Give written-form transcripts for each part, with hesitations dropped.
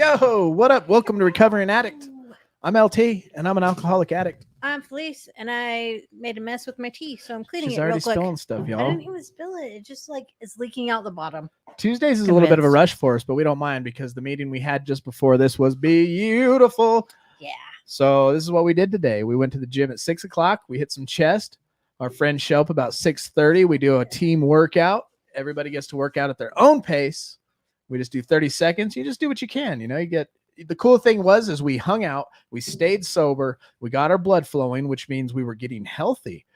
Yo, what up? Welcome to Recovering Addict. I'm LT, and I'm an alcoholic addict. I'm Felice, and I made a mess with my tea, so I'm cleaning She's it real already quick. spilling stuff, I y'all. didn't even spill it. It just it's leaking out the bottom. Tuesdays is a little bit of a rush for us, but we don't mind because the meeting we had just before this was beautiful. Yeah. So this is what we did today. We went to the gym at 6 o'clock. We hit some chest. Our friends show up about 6:30. We do a team workout. Everybody gets to work out at their own pace. We just do 30 seconds. You just do what you can. You know, you get the cool thing is we hung out, we stayed sober, we got our blood flowing, which means we were getting healthy,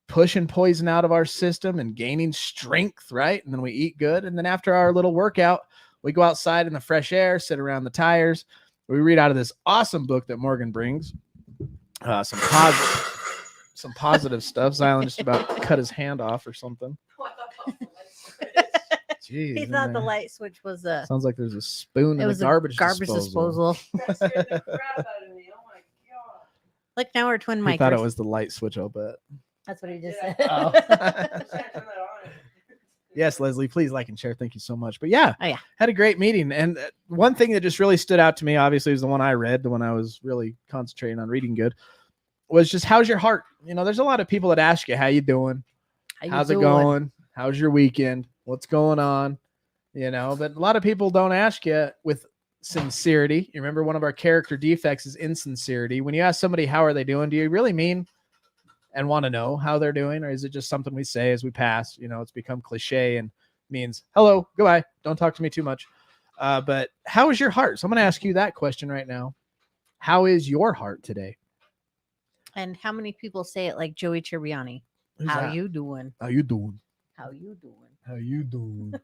pushing poison out of our system and gaining strength, right? And then we eat good. And then after our little workout, we go outside in the fresh air, sit around the tires. We read out of this awesome book that Morgan brings. Some positive stuff. Zylan just about cut his hand off or something. Jeez, He thought the light switch was a. Sounds like there's a spoon in the garbage disposal. Like now we're twin micers. I thought it was the light switch, I'll bet. That's what he just said. Oh. Yes, Leslie, please like and share. Thank you so much. But yeah, had a great meeting. And one thing that just really stood out to me, obviously, was the one I read, the one I was really concentrating on reading good, was just how's your heart? You know, there's a lot of people that ask you, how you doing? How's it going? How's your weekend? What's going on? You know, but a lot of people don't ask you with sincerity. You remember one of our character defects is insincerity. When you ask somebody, how are they doing? Do you really mean and want to know how they're doing? Or is it just something we say as we pass? You know, it's become cliche and means hello, goodbye. Don't talk to me too much. But how is your heart? So I'm going to ask you that question right now. How is your heart today? And how many people say it like Joey Tribbiani? How you doing? How you doing? How you doing? How you doing?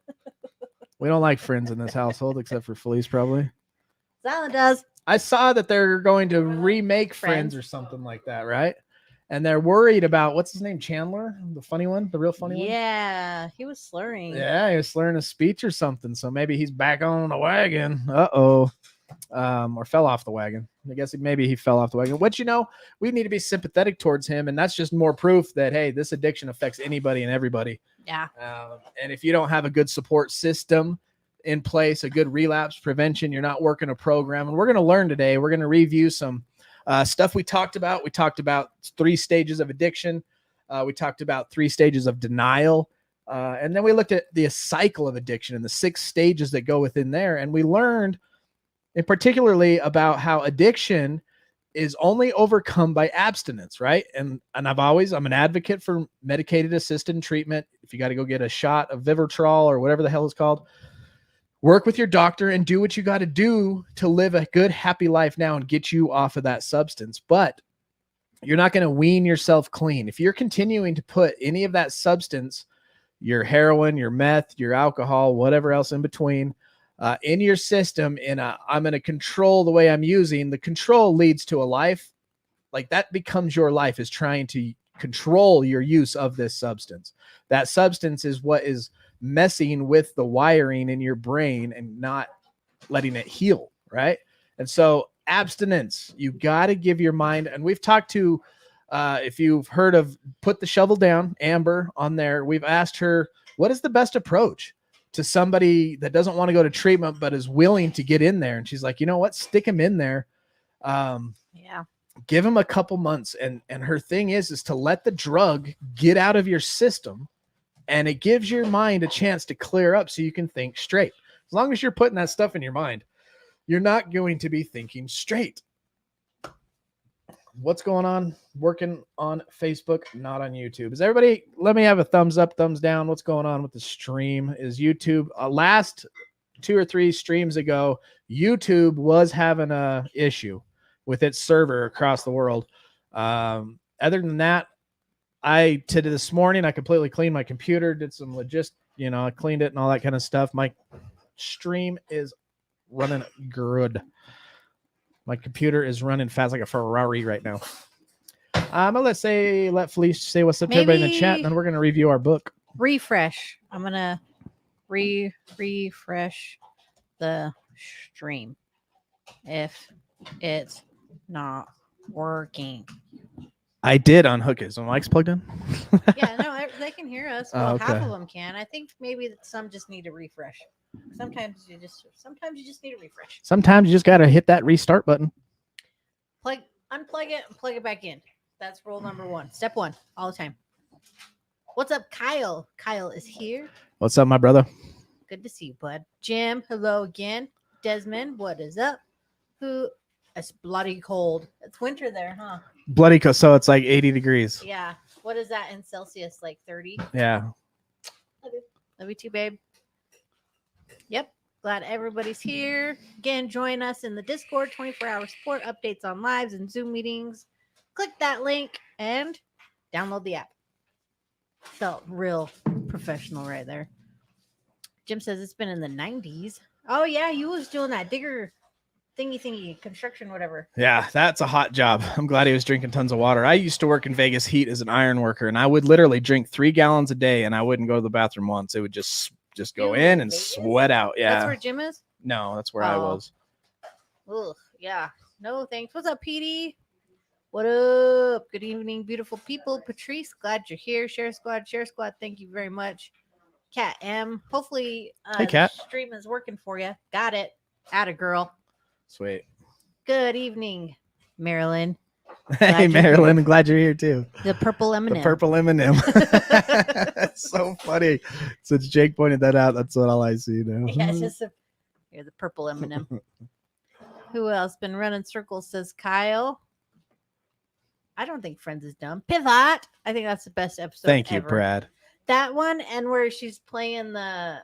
We don't like friends in this household except for Felice, probably. Zylan does. I saw that they're going to remake Friends or something like that, right? And they're worried about, what's his name? Chandler? The funny one? The real funny one? Yeah, he was slurring. Yeah, he was slurring a speech or something. So maybe he's back on the wagon. Uh-oh. Or fell off the wagon. I guess maybe he fell off the wagon. What, you know, we need to be sympathetic towards him. And that's just more proof that, hey, this addiction affects anybody and everybody. Yeah. And if you don't have a good support system in place, a good relapse prevention, you're not working a program. And we're going to learn today. We're going to review some stuff we talked about. We talked about 3 stages of addiction. We talked about 3 stages of denial. And then we looked at the cycle of addiction and the 6 stages that go within there. And we learned and particularly about how addiction is only overcome by abstinence, right? And I'm an advocate for medicated assisted treatment. If you got to go get a shot of Vivitrol or whatever the hell it's called, work with your doctor and do what you got to do to live a good, happy life now and get you off of that substance. But you're not going to wean yourself clean. If you're continuing to put any of that substance, your heroin, your meth, your alcohol, whatever else in between, in your system, I'm going to control the way I'm using. The control leads to a life. Like that becomes your life, is trying to control your use of this substance. That substance is what is messing with the wiring in your brain and not letting it heal, right? And so abstinence, you got to give your mind, and we've talked to, if you've heard of Put the Shovel Down, Amber on there, we've asked her, what is the best approach to somebody that doesn't want to go to treatment, but is willing to get in there? And she's like, you know what? Stick them in there. Give them a couple months. And her thing is to let the drug get out of your system. And it gives your mind a chance to clear up so you can think straight. As long as you're putting that stuff in your mind, you're not going to be thinking straight. What's going on? Working on Facebook, not on YouTube. Is everybody, let me have a thumbs up, thumbs down. What's going on with the stream? Is YouTube, last 2 or 3 streams ago, YouTube was having a issue with its server across the world. Other than that, this morning, I completely cleaned my computer, did some I cleaned it and all that kind of stuff. My stream is running good. My computer is running fast like a Ferrari right now. Let Felice say what's up to everybody in the chat, and then we're going to review our book. Refresh. I'm going to refresh the stream if it's not working. I did unhook it. So mic's plugged in? Yeah, no, they can hear us. Well, okay. Half of them can. I think maybe some just need to refresh. Sometimes you just need a refresh. Sometimes you just got to hit that restart button. Unplug it and plug it back in. That's rule number 1. Step 1, all the time. What's up, Kyle? Kyle is here. What's up, my brother? Good to see you, bud. Jim, hello again. Desmond, what is up? It's bloody cold. It's winter there, huh? Bloody so it's like 80 degrees. Yeah. What is that in Celsius? Like 30? Yeah. Love you too, babe. Yep. Glad everybody's here. Again, join us in the Discord, 24-hour support, updates on lives and Zoom meetings. Click that link and download the app. Felt real professional right there. Jim says it's been in the 90s. Oh, yeah. You was doing that digger thingy, construction, whatever. Yeah, that's a hot job. I'm glad he was drinking tons of water. I used to work in Vegas heat as an iron worker, and I would literally drink 3 gallons a day, and I wouldn't go to the bathroom once. It would just go in and Vegas? sweat out. Yeah. That's where Jim is? No, that's where I was. Ugh, yeah. No, thanks. What's up, Petey? What up? Good evening, beautiful people. Patrice, glad you're here. Share Squad, thank you very much. Cat M, hopefully Hey, Cat. the stream is working for you. Got it. Atta girl. Sweet. Good evening, Marilyn. Hey, Marilyn, I'm glad you're here too. The purple M&M. The purple M&M. That's so funny. Since Jake pointed that out, that's what all I see now. Yeah, it's just you're the purple M&M. Who else been running circles? Says Kyle. I don't think Friends is dumb. Pivot. I think that's the best episode. Thank you, ever. Brad. That one and where she's playing the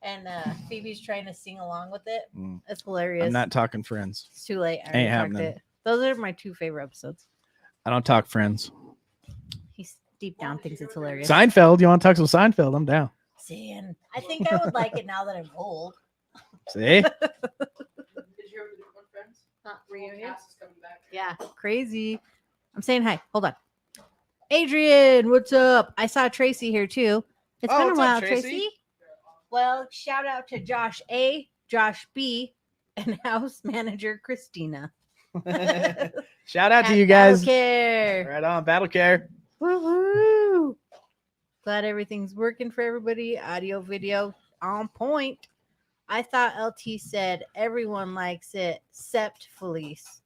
and Phoebe's trying to sing along with it. It's hilarious. I'm not talking Friends. It's too late. I Ain't already talked happening. it. Those are my 2 favorite episodes. I don't talk Friends. He's deep down thinks it's hilarious. Seinfeld. You want to talk some Seinfeld? I'm down. See, and I think I would like it now that I'm old. See? Did you ever do one, Friends? Reunion? Cass is coming back. Yeah, crazy. I'm saying hi. Hold on. Adrian, what's up? I saw Tracy here too. It's been a what's while, up, Tracy? Tracy. Well, shout out to Josh A, Josh B, and house manager Christina. Shout out to you guys. Care. Right on, Battle Care. Woo-hoo. Glad everything's working for everybody. Audio, video on point. I thought LT said everyone likes it except Felice.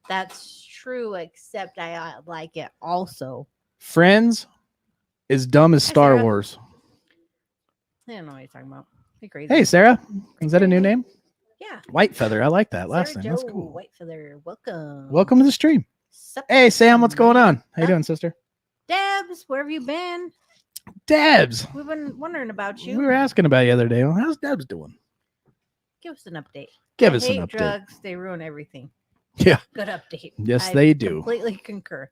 That's true, except I like it also. Friends is dumb as Hi, Star Sarah. Wars. I don't know what you're talking about. You're crazy. Hey, Sarah. Is that a new name? Yeah. White Feather. I like that last Sarah name. That's Jo cool. Whitefeather, welcome. Welcome to the stream. Sup, Hey, Sam. What's going on? How you Huh? doing, sister? Debs, where have you been? Debs. We've been wondering about We you. were asking about you the other day. Well, how's Debs doing? Give us an update. Give I us an hate update. drugs. They ruin everything. Yeah. Good update. Yes, I they do. Completely concur.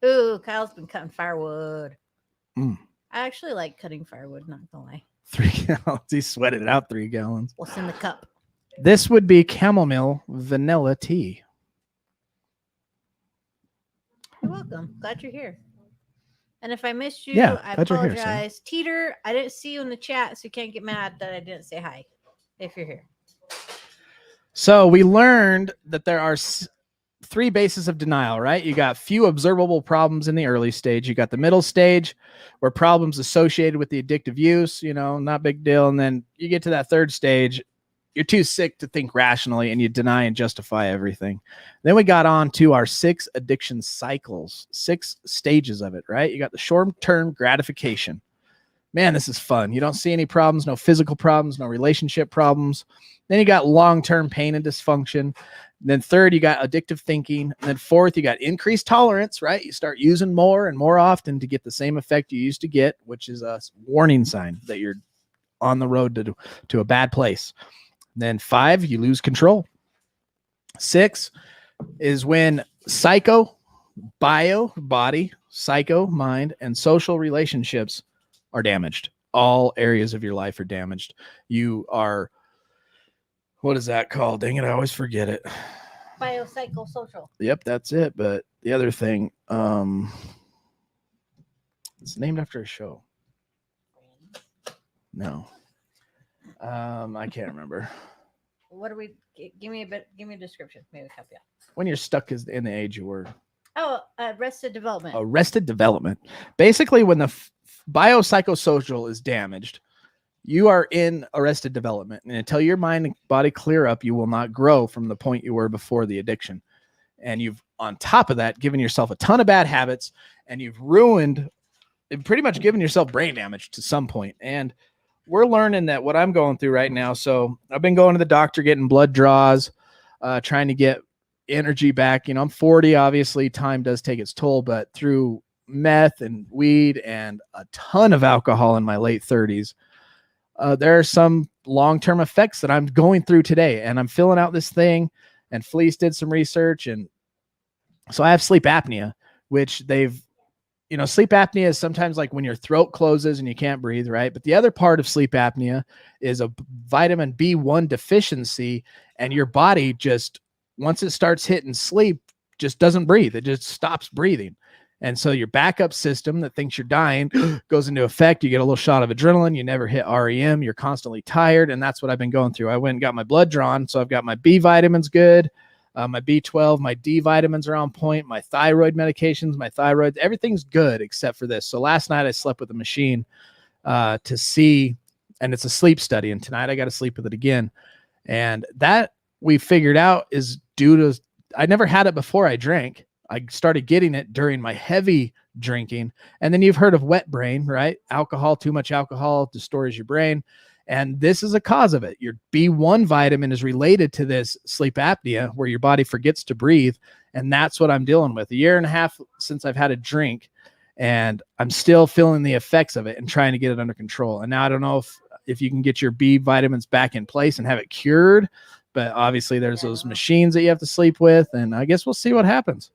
Ooh, Kyle's been cutting firewood. Mm. I actually like cutting firewood, not gonna lie. 3 gallons. He sweated it out 3 gallons. What's in the cup? This would be chamomile vanilla tea. You're welcome. Glad you're here. And if I missed you, Yeah, I glad you're here, Sam. apologize. Teeter, I didn't see you in the chat, so you can't get mad that I didn't say hi if you're here. So we learned that there are 3 bases of denial, right? You got few observable problems in the early stage. You got the middle stage where problems associated with the addictive use, not big deal. And then you get to that 3rd stage, you're too sick to think rationally and you deny and justify everything. Then we got on to our 6 addiction cycles, 6 stages of it, right? You got the short-term gratification. Man, this is fun. You don't see any problems, no physical problems, no relationship problems. Then you got long-term pain and dysfunction. Then 3rd, you got addictive thinking. And then 4th, you got increased tolerance, right? You start using more and more often to get the same effect you used to get, which is a warning sign that you're on the road to a bad place. Then 5, you lose control. 6 is when psycho, bio, body, psycho, mind, and social relationships are damaged. All areas of your life are damaged. You are, what is that called? Dang it, I always forget it. Biopsychosocial. Yep, that's it. But the other thing, it's named after a show. No. I can't remember. What do we give me a description? Maybe help you out. When you're stuck in the age you were. Oh, arrested development. Arrested development. Basically, when the biopsychosocial is damaged, you are in arrested development. And until your mind and body clear up, you will not grow from the point you were before the addiction. And you've, on top of that, given yourself a ton of bad habits, and you've ruined, pretty much given yourself brain damage to some point. And we're learning that what I'm going through right now. So I've been going to the doctor, getting blood draws, trying to get energy back. You know, I'm 40, obviously time does take its toll, but through meth and weed and a ton of alcohol in my late 30s, there are some long-term effects that I'm going through today, and I'm filling out this thing, and Fleece did some research. And so I have sleep apnea, which they've, you know, sleep apnea is sometimes like when your throat closes and you can't breathe, right? But the other part of sleep apnea is a vitamin B1 deficiency, and your body just, once it starts hitting sleep, just doesn't breathe. It just stops breathing. And so your backup system that thinks you're dying goes into effect. You get a little shot of adrenaline. You never hit REM. You're constantly tired. And that's what I've been going through. I went and got my blood drawn. So I've got my B vitamins good. My B12, my D vitamins are on point. My thyroid medications, my thyroid, everything's good except for this. So last night I slept with a machine to see, and it's a sleep study. And tonight I got to sleep with it again. And that we figured out is due to, I never had it before I drank. I started getting it during my heavy drinking. And then you've heard of wet brain, right? Alcohol, too much alcohol destroys your brain. And this is a cause of it. Your B1 vitamin is related to this sleep apnea where your body forgets to breathe. And that's what I'm dealing with. 1.5 years since I've had a drink, and I'm still feeling the effects of it and trying to get it under control. And now I don't know if you can get your B vitamins back in place and have it cured, but obviously there's those machines that you have to sleep with. And I guess we'll see what happens.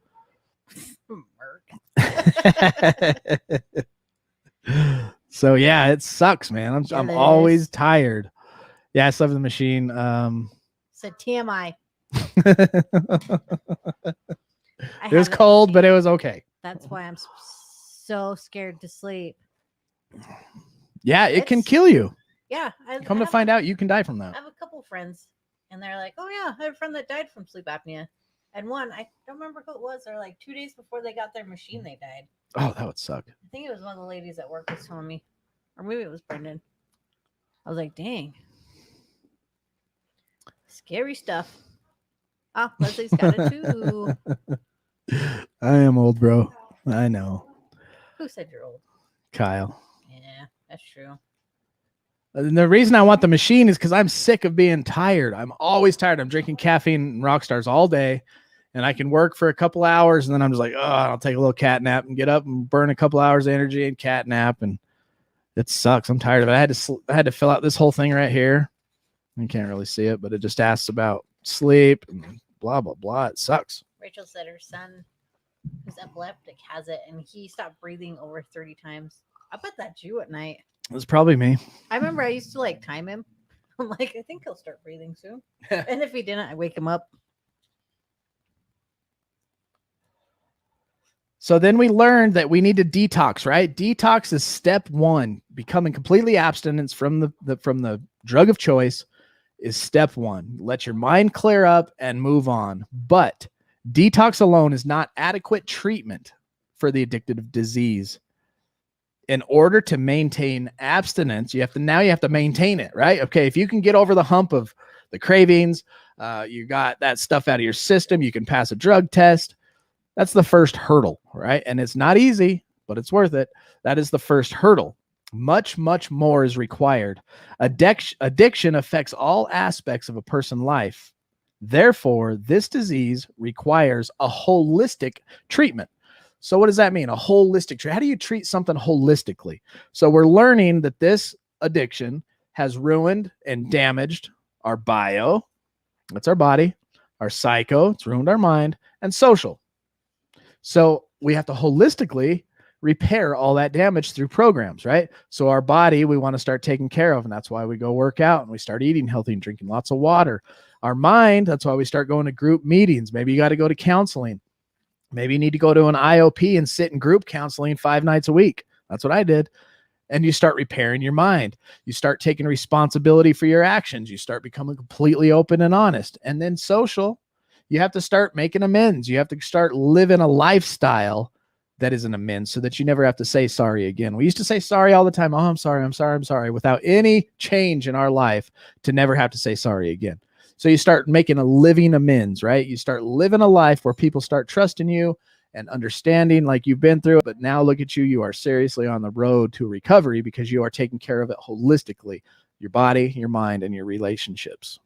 So yeah, it sucks, man. I'm always tired. Yeah, I slept with the machine. Said TMI. It was cold, but it was okay. That's why I'm so scared to sleep. Yeah, it can kill you. Yeah. Come to find out, you can die from that. I have a couple friends, and they're like, "Oh yeah, I have a friend that died from sleep apnea." And one, I don't remember who it was, or like 2 days before they got their machine, they died. Oh, that would suck. I think it was one of the ladies at work was telling me, or maybe it was Brendan. I was like, dang. Scary stuff. Oh, Leslie's got it too. I am old, bro. I know. Who said you're old? Kyle. Yeah, that's true. And the reason I want the machine is because I'm sick of being tired. I'm always tired. I'm drinking caffeine and Rockstars all day. And I can work for a couple hours, and then I'm just like, oh, I'll take a little cat nap and get up and burn a couple hours of energy and cat nap. And it sucks. I'm tired of it. I had to fill out this whole thing right here. You can't really see it, but it just asks about sleep and blah, blah, blah. It sucks. Rachel said her son, who's epileptic, has it, and he stopped breathing over 30 times. I bet that's you at night. It's probably me. I remember I used to like time him. I'm like, I think he'll start breathing soon. And if he didn't, I wake him up. So then we learned that we need to detox, right? Detox is step one. Becoming completely abstinence from the drug of choice is step one. Let your mind clear up and move on. But detox alone is not adequate treatment for the addictive disease. In order to maintain abstinence, you have to maintain it, right? Okay, if you can get over the hump of the cravings, you got that stuff out of your system, you can pass a drug test. That's the first hurdle, right? And it's not easy, but it's worth it. That is the first hurdle. Much, much more is required. Addiction affects all aspects of a person's life. Therefore, this disease requires a holistic treatment. So what does that mean? A holistic treatment. How do you treat something holistically? So we're learning that this addiction has ruined and damaged our bio, that's our body, our psycho, it's ruined our mind, and social. So we have to holistically repair all that damage through programs, right? So our body, we want to start taking care of, and that's why we go work out and we start eating healthy and drinking lots of water. Our mind, that's why we start going to group meetings. Maybe you got to go to counseling. Maybe you need to go to an IOP and sit in group counseling 5 nights a week. That's what I did. And you start repairing your mind. You start taking responsibility for your actions. You start becoming completely open and honest. And then social, you have to start making amends. You have to start living a lifestyle that is an amends so that you never have to say sorry again. We used to say sorry all the time. Oh, I'm sorry, I'm sorry, I'm sorry, without any change in our life to never have to say sorry again. So you start making a living amends, right? You start living a life where people start trusting you and understanding like you've been through it. But now look at you. You are seriously on the road to recovery because you are taking care of it holistically, your body, your mind, and your relationships.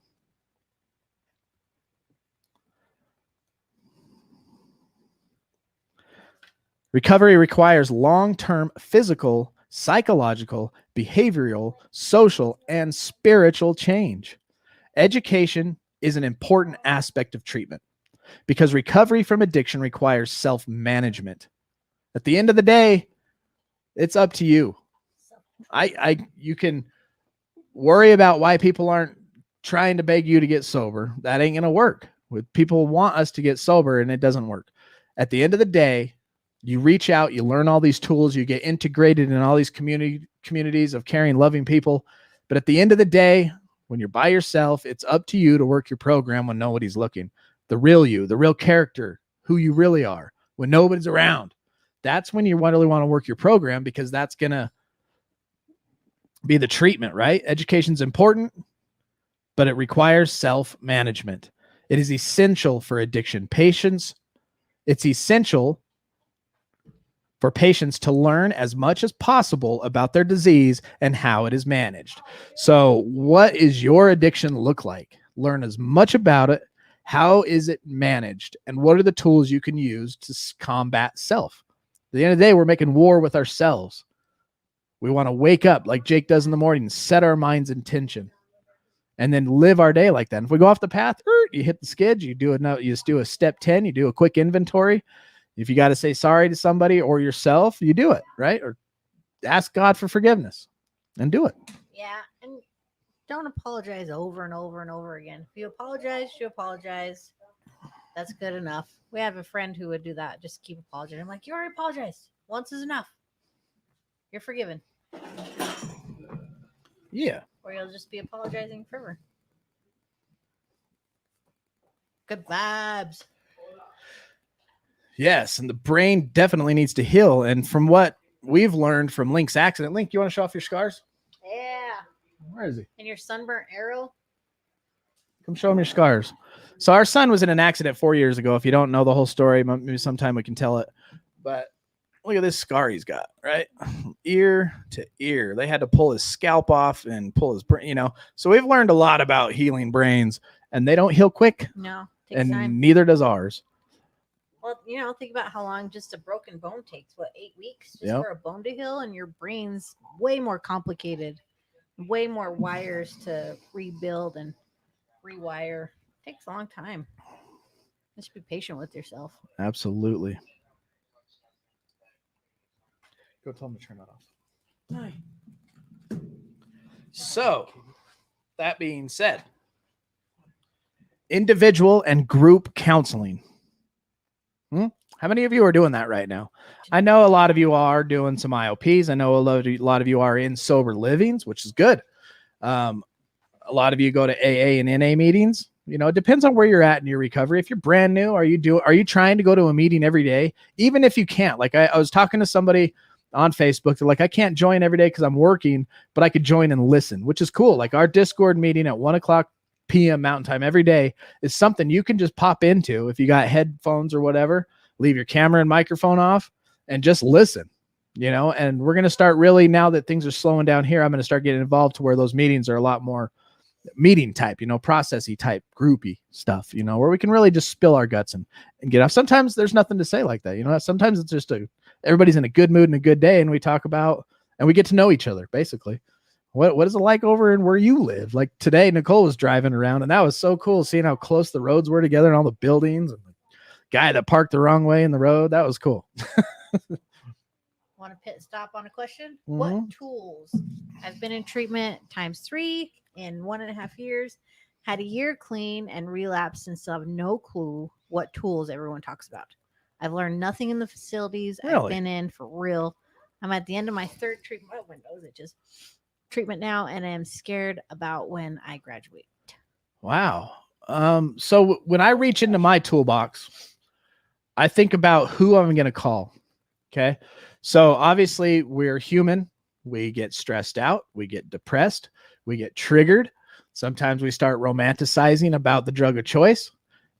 Recovery requires long-term physical, psychological, behavioral, social, and spiritual change. Education is an important aspect of treatment because recovery from addiction requires self-management. At the end of the day, it's up to you. You can worry about why people aren't trying to beg you to get sober. That ain't going to work. People want us to get sober and it doesn't work. At the end of the day, you reach out, you learn all these tools, you get integrated in all these communities of caring, loving people. But at the end of the day, when you're by yourself, it's up to you to work your program when nobody's looking. The real you, the real character, who you really are, when nobody's around. That's when you really want to work your program because that's going to be the treatment, right? Education's important, but it requires self-management. It is essential for addiction patients. It's essential for patients to learn as much as possible about their disease and how it is managed. So what is your addiction look like? Learn as much about it. How is it managed? And what are the tools you can use to combat self? At the end of the day, we're making war with ourselves. We want to wake up like Jake does in the morning and set our mind's intention and then live our day like that. And if we go off the path, you hit the skids, you just do a step 10, you do a quick inventory. If you got to say sorry to somebody or yourself, you do it, right? Or ask God for forgiveness and do it. Yeah. And don't apologize over and over and over again. If you apologize, you apologize. That's good enough. We have a friend who would do that. Just keep apologizing. I'm like, you already apologized. Once is enough. You're forgiven. Yeah. Or you'll just be apologizing forever. Good vibes. Yes, and the brain definitely needs to heal. And from what we've learned from Link's accident, Link, you want to show off your scars? Yeah. Where is he? And your sunburnt arrow? Come show him your scars. So our son was in an accident 4 years ago. If you don't know the whole story, maybe sometime we can tell it. But look at this scar he's got, right? Ear to ear. They had to pull his scalp off and pull his brain, So we've learned a lot about healing brains, and they don't heal quick. No. Takes And time. neither does ours. Well, think about how long just a broken bone takes. What, 8 weeks just Yep. for a bone to heal? And your brain's way more complicated, way more wires to rebuild and rewire. It takes a long time. Just be patient with yourself. Absolutely. Go tell him to turn that off. So, that being said, individual and group counseling. How many of you are doing that right now? I know a lot of you are doing some IOPs. I know a lot of you are in sober livings, which is good. A lot of you go to AA and NA meetings. It depends on where you're at in your recovery. If you're brand new, are you trying to go to a meeting every day? Even if you can't, like I was talking to somebody on Facebook. They're like, I can't join every day because I'm working, but I could join and listen, which is cool. Like our Discord meeting at 1:00 p.m. Mountain Time every day is something you can just pop into if you got headphones or whatever. Leave your camera and microphone off and just listen, and we're going to start really, now that things are slowing down here, I'm going to start getting involved to where those meetings are a lot more meeting type, processy type, groupy stuff, where we can really just spill our guts and get off. Sometimes there's nothing to say like that. Sometimes it's just everybody's in a good mood and a good day. And we talk about, and we get to know each other basically. What is it like over in where you live? Like today, Nicole was driving around and that was so cool seeing how close the roads were together and all the buildings and the guy that parked the wrong way in the road. That was cool. Want to pit stop on a question? Mhm. What tools? I've been in treatment ×3 in 1.5 years, had a year clean and relapsed and still have no clue what tools everyone talks about. I've learned nothing in the facilities I've Really? been in for real. I'm at the end of my 3rd treatment. Oh, windows, it just treatment now, and I'm scared about when I graduate. Wow. So when I reach into my toolbox, I think about who I'm going to call. Okay. So obviously we're human. We get stressed out. We get depressed. We get triggered. Sometimes we start romanticizing about the drug of choice.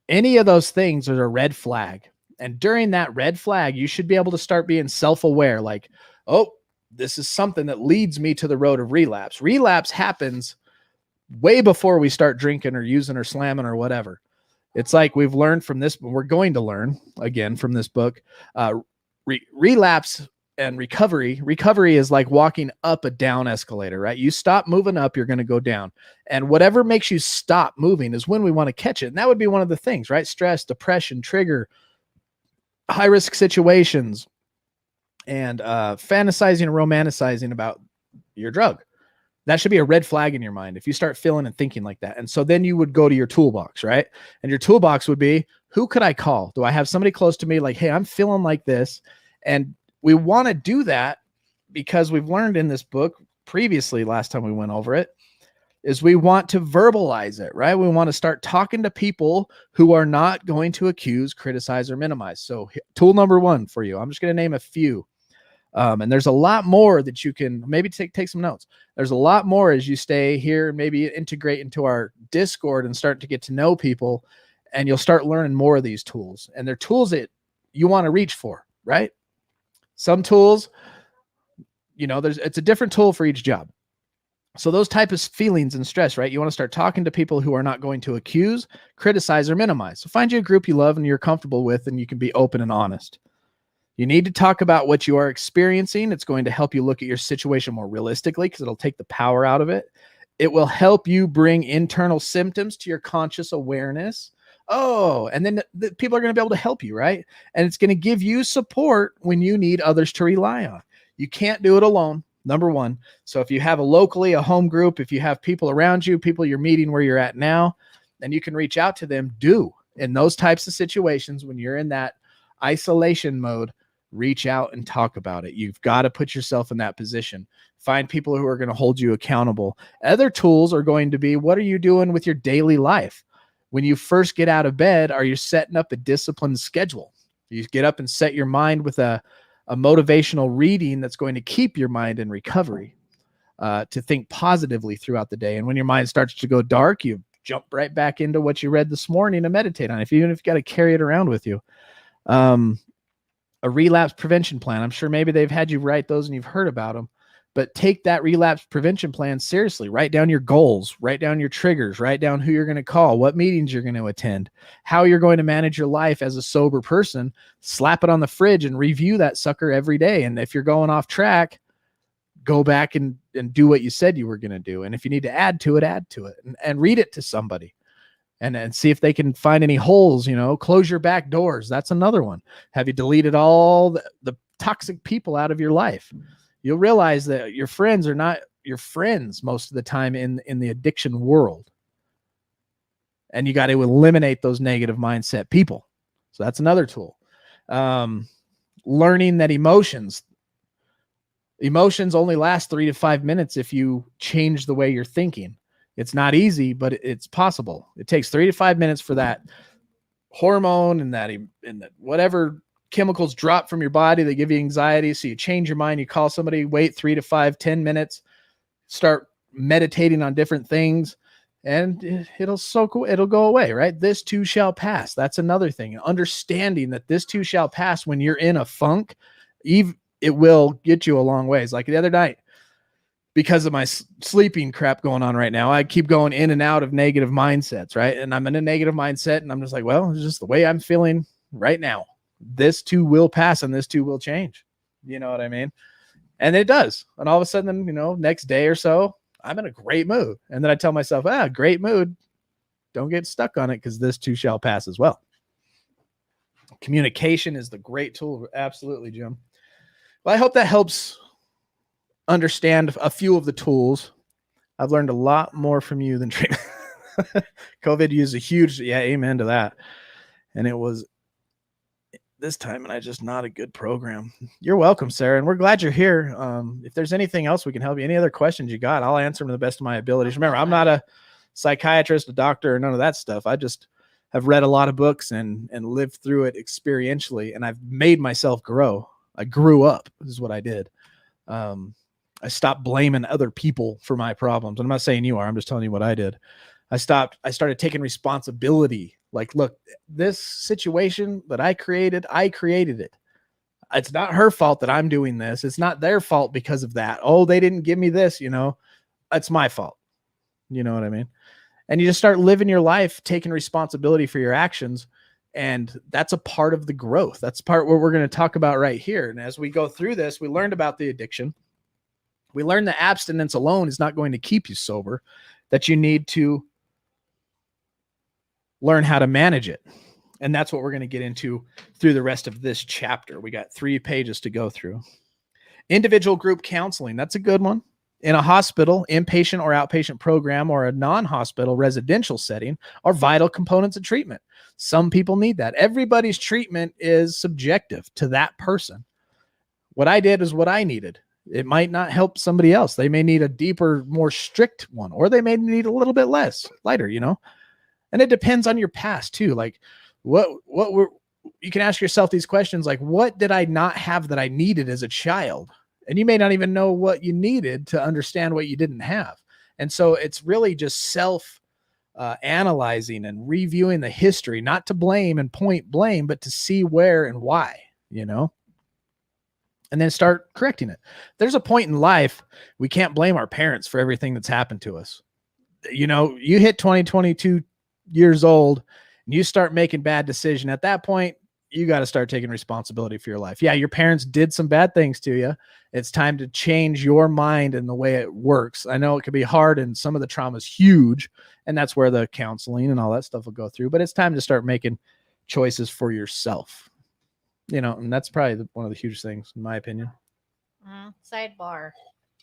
Any of those things are a red flag. And during that red flag, you should be able to start being self-aware, like, oh, this is something that leads me to the road of relapse. Relapse happens way before we start drinking or using or slamming or whatever. It's like we've learned from this, but we're going to learn again from this book. Relapse and recovery is like walking up a down escalator, right? You stop moving up, you're going to go down. And whatever makes you stop moving is when we want to catch it. And that would be one of the things, right? Stress, depression, trigger, high risk situations, and fantasizing and romanticizing about your drug. That should be a red flag in your mind if you start feeling and thinking like that. And so then you would go to your toolbox, right? And your toolbox would be, who could I call? Do I have somebody close to me like, hey, I'm feeling like this? And we want to do that because we've learned in this book previously, last time we went over it, is we want to verbalize it, right? We want to start talking to people who are not going to accuse, criticize, or minimize. So tool number one for you, I'm just going to name a few. And there's a lot more that you can maybe take some notes. There's a lot more as you stay here, maybe integrate into our Discord and start to get to know people, and you'll start learning more of these tools. And they're tools that you want to reach for, right? Some tools, it's a different tool for each job. So those type of feelings and stress, right? You want to start talking to people who are not going to accuse, criticize, or minimize. So find you a group you love and you're comfortable with, and you can be open and honest. You need to talk about what you are experiencing. It's going to help you look at your situation more realistically because it'll take the power out of it. It will help you bring internal symptoms to your conscious awareness. Oh, and then the people are going to be able to help you, right? And it's going to give you support when you need others to rely on. You can't do it alone, number one. So if you have a home group, if you have people around you, people you're meeting where you're at now, then you can reach out to them. In those types of situations, when you're in that isolation mode, reach out and talk about it. You've got to put yourself in that position. Find people who are going to hold you accountable. Other tools are going to be, what are you doing with your daily life? When you first get out of bed, are you setting up a disciplined schedule? You get up and set your mind with a motivational reading that's going to keep your mind in recovery, to think positively throughout the day. And when your mind starts to go dark, you jump right back into what you read this morning and meditate on it, even if you got to carry it around with you. A relapse prevention plan. I'm sure maybe they've had you write those and you've heard about them, but take that relapse prevention plan seriously. Write down your goals, write down your triggers, write down who you're going to call, what meetings you're going to attend, how you're going to manage your life as a sober person. Slap it on the fridge and review that sucker every day. And if you're going off track, go back and do what you said you were going to do. And if you need to add to it, and read it to somebody. And see if they can find any holes, close your back doors. That's another one. Have you deleted all the toxic people out of your life? You'll realize that your friends are not your friends most of the time in the addiction world. And you got to eliminate those negative mindset people. So that's another tool. Learning that emotions only last 3 to 5 minutes if you change the way you're thinking. It's not easy, but it's possible. It takes 3 to 5 minutes for that hormone and that whatever chemicals drop from your body that give you anxiety. So you change your mind, you call somebody, wait 3 to 5, 10 minutes, start meditating on different things, and it'll go away, right? This too shall pass. That's another thing. Understanding that this too shall pass when you're in a funk, it will get you a long ways. Like the other night, because of my sleeping crap going on right now, I keep going in and out of negative mindsets, right? And I'm in a negative mindset and I'm just like, well, it's just the way I'm feeling right now. This too will pass and this too will change. You know what I mean? And it does. And all of a sudden, next day or so, I'm in a great mood. And then I tell myself, great mood. Don't get stuck on it because this too shall pass as well. Communication is the great tool. Absolutely, Jim. Well, I hope that helps understand a few of the tools. I've learned a lot more from you than treatment. COVID used a huge, amen to that. And it was this time, and I just not a good program. You're welcome, Sarah. And we're glad you're here. If there's anything else we can help you, any other questions you got, I'll answer them to the best of my abilities. Remember, I'm not a psychiatrist, a doctor, or none of that stuff. I just have read a lot of books and lived through it experientially. And I've made myself grow. I grew up. This is what I did. I stopped blaming other people for my problems. And I'm not saying you are. I'm just telling you what I did. I started taking responsibility. Like, look, this situation that I created it. It's not her fault that I'm doing this. It's not their fault because of that. Oh, they didn't give me this, it's my fault. You know what I mean? And you just start living your life, taking responsibility for your actions. And that's a part of the growth. That's part what we're going to talk about right here. And as we go through this, we learned about the addiction. We learned that abstinence alone is not going to keep you sober, that you need to learn how to manage it. And that's what we're going to get into through the rest of this chapter. We got 3 pages to go through. Individual group counseling. That's a good one. In a hospital, inpatient or outpatient program, or a non-hospital residential setting are vital components of treatment. Some people need that. Everybody's treatment is subjective to that person. What I did is what I needed. It might not help somebody else. They may need a deeper, more strict one, or they may need a little bit less, lighter, And it depends on your past too. Like you can ask yourself these questions, like, what did I not have that I needed as a child? And you may not even know what you needed to understand what you didn't have. And so it's really just analyzing and reviewing the history, not to blame and point blame, but to see where and why, and then start correcting it. There's a point in life we can't blame our parents for everything that's happened to us. You hit 20, 22 years old and you start making bad decisions. At that point, you got to start taking responsibility for your life. Yeah, your parents did some bad things to you. It's time to change your mind and the way it works. I know it can be hard and some of the trauma is huge, and that's where the counseling and all that stuff will go through. But it's time to start making choices for yourself. And that's probably one of the huge things, in my opinion. Sidebar.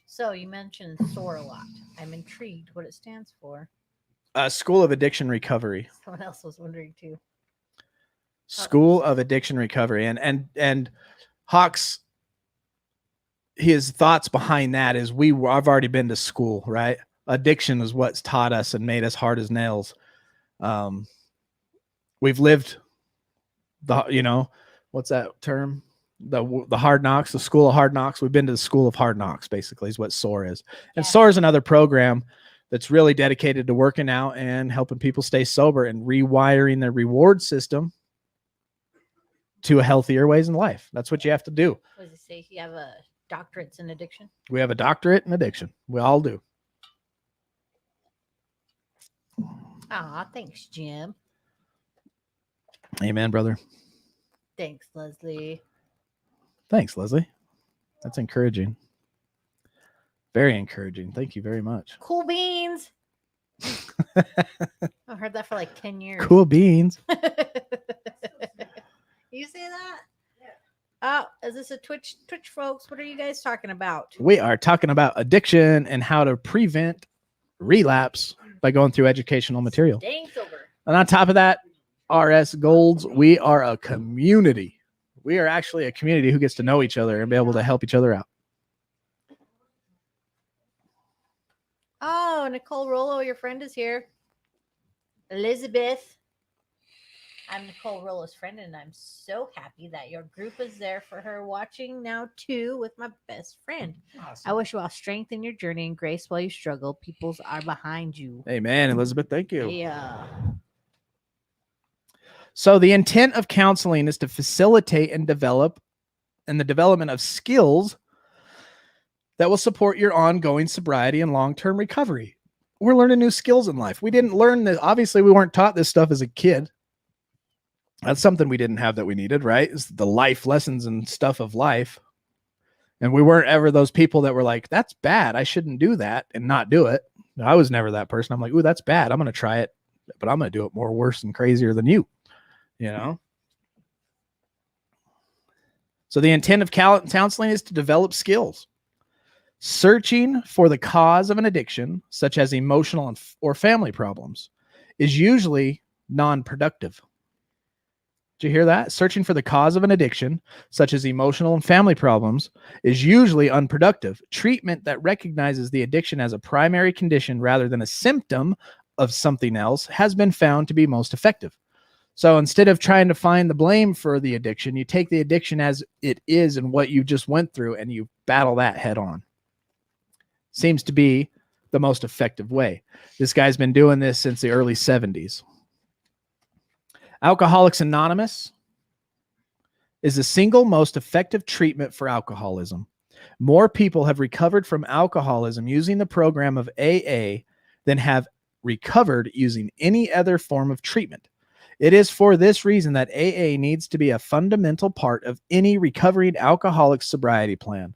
So you mentioned SOAR a lot. I'm intrigued what it stands for. School of Addiction Recovery. Someone else was wondering too. School of Addiction Recovery. And Hawks, his thoughts behind that is I've already been to school, right? Addiction is what's taught us and made us hard as nails. We've lived what's that term? The hard knocks, the school of hard knocks. We've been to the school of hard knocks, basically, is what SOAR is. And SOAR is another program that's really dedicated to working out and helping people stay sober and rewiring their reward system to a healthier ways in life. That's what you have to do. What does it say? You have a doctorate in addiction? We have a doctorate in addiction. We all do. Aw, thanks, Jim. Amen, brother. Thanks, Leslie. Thanks, Leslie. That's encouraging. Very encouraging. Thank you very much. Cool beans. I've heard that for like 10 years. Cool beans. You say that? Yeah. Oh, is this a Twitch folks? What are you guys talking about? We are talking about addiction and how to prevent relapse by going through educational material. Staying sober. And on top of that, RS Golds, we are a community. We are actually a community who gets to know each other and be able to help each other out. Oh, Nicole Rollo, your friend is here. Elizabeth. I'm Nicole Rollo's friend, and I'm so happy that your group is there for her watching now, too, with my best friend. Awesome. I wish you all strength in your journey and grace while you struggle. Peoples are behind you. Amen, Elizabeth. Thank you. Yeah. So the intent of counseling is to facilitate and develop the development of skills that will support your ongoing sobriety and long-term recovery. We're learning new skills in life. We didn't learn this. Obviously, we weren't taught this stuff as a kid. That's something we didn't have that we needed, right? It's the life lessons and stuff of life. And we weren't ever those people that were like, that's bad. I shouldn't do that and not do it. I was never that person. I'm like, ooh, that's bad. I'm going to try it, but I'm going to do it more worse and crazier than you, So the intent of counseling is to develop skills. Searching for the cause of an addiction, such as emotional or family problems, is usually non-productive. Did you hear that? Searching for the cause of an addiction, such as emotional and family problems, is usually unproductive. Treatment that recognizes the addiction as a primary condition rather than a symptom of something else has been found to be most effective. So instead of trying to find the blame for the addiction, you take the addiction as it is and what you just went through, and you battle that head on. Seems to be the most effective way. This guy's been doing this since the early 70s. Alcoholics Anonymous is the single most effective treatment for alcoholism. More people have recovered from alcoholism using the program of AA than have recovered using any other form of treatment. It is for this reason that AA needs to be a fundamental part of any recovering alcoholic sobriety plan.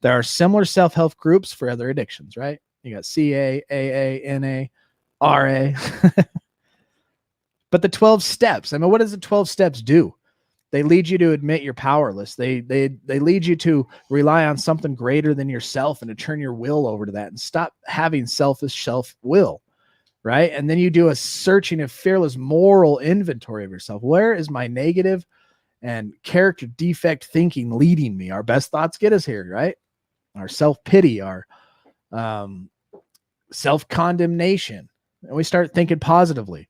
There are similar self-help groups for other addictions, right? You got CA, AA, NA, RA. But the 12 steps, I mean, what does the 12 steps do? They lead you to admit you're powerless. They lead you to rely on something greater than yourself and to turn your will over to that and stop having selfish self-will. Right? And then you do a searching of fearless moral inventory of yourself. Where is my negative and character defect thinking leading me? Our best thoughts get us here, right? Our self-pity, our self-condemnation. And we start thinking positively,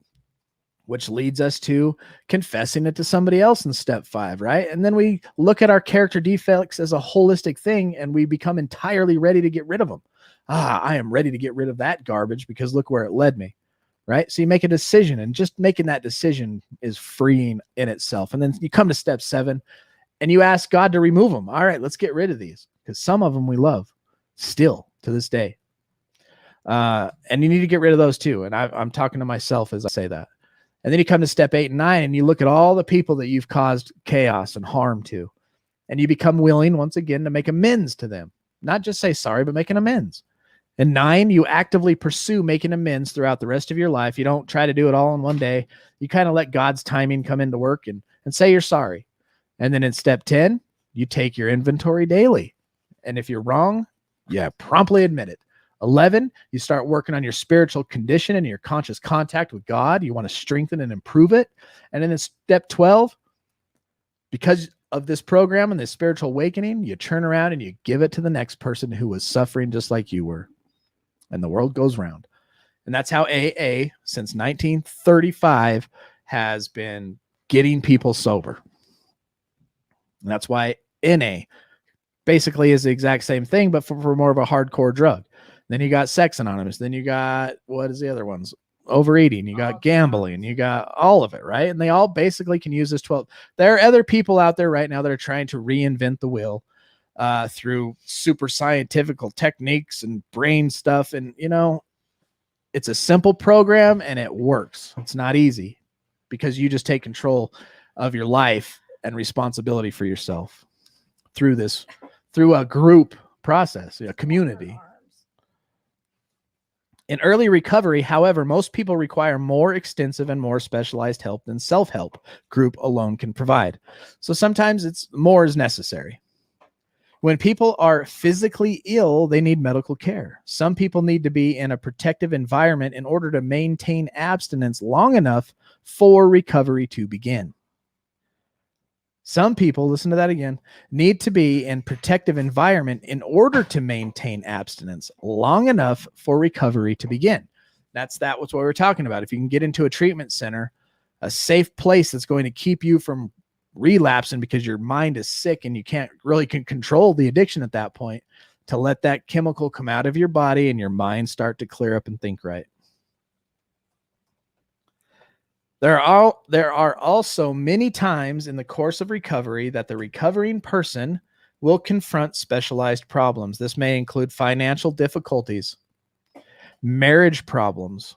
which leads us to confessing it to somebody else in step 5, right? And then we look at our character defects as a holistic thing, and we become entirely ready to get rid of them. I am ready to get rid of that garbage because look where it led me, right? So you make a decision, and just making that decision is freeing in itself. And then you come to step 7 and you ask God to remove them. All right, let's get rid of these, because some of them we love still to this day. And you need to get rid of those too. And I'm talking to myself as I say that. And then you come to step 8 and 9 and you look at all the people that you've caused chaos and harm to, and you become willing once again to make amends to them. Not just say sorry, but make an amends. And 9, you actively pursue making amends throughout the rest of your life. You don't try to do it all in one day. You kind of let God's timing come into work and say you're sorry. And then in step 10, you take your inventory daily. And if you're wrong, you promptly admit it. 11, you start working on your spiritual condition and your conscious contact with God. You want to strengthen and improve it. And then in step 12, because of this program and this spiritual awakening, you turn around and you give it to the next person who was suffering just like you were. And the world goes round. And that's how AA, since 1935, has been getting people sober. And that's why NA basically is the exact same thing, but for more of a hardcore drug. Then you got Sex Anonymous. Then you got, what is the other ones? Overeating. You got gambling. You got all of it, right? And they all basically can use this 12. There are other people out there right now that are trying to reinvent the wheel through super scientific techniques and brain stuff. And, you know, it's a simple program and it works. It's not easy because you just take control of your life and responsibility for yourself through a group process, a community. In early recovery, however, most people require more extensive and more specialized help than self-help group alone can provide. So sometimes more is necessary. When people are physically ill, they need medical care. Some people need to be in a protective environment in order to maintain abstinence long enough for recovery to begin. Some people, listen to that again, need to be in protective environment in order to maintain abstinence long enough for recovery to begin. That's what we're talking about. If you can get into a treatment center, a safe place that's going to keep you from relapsing because your mind is sick and you can't really control the addiction at that point, to let that chemical come out of your body and your mind start to clear up and think right. There are also many times in the course of recovery that the recovering person will confront specialized problems. This may include financial difficulties, marriage problems,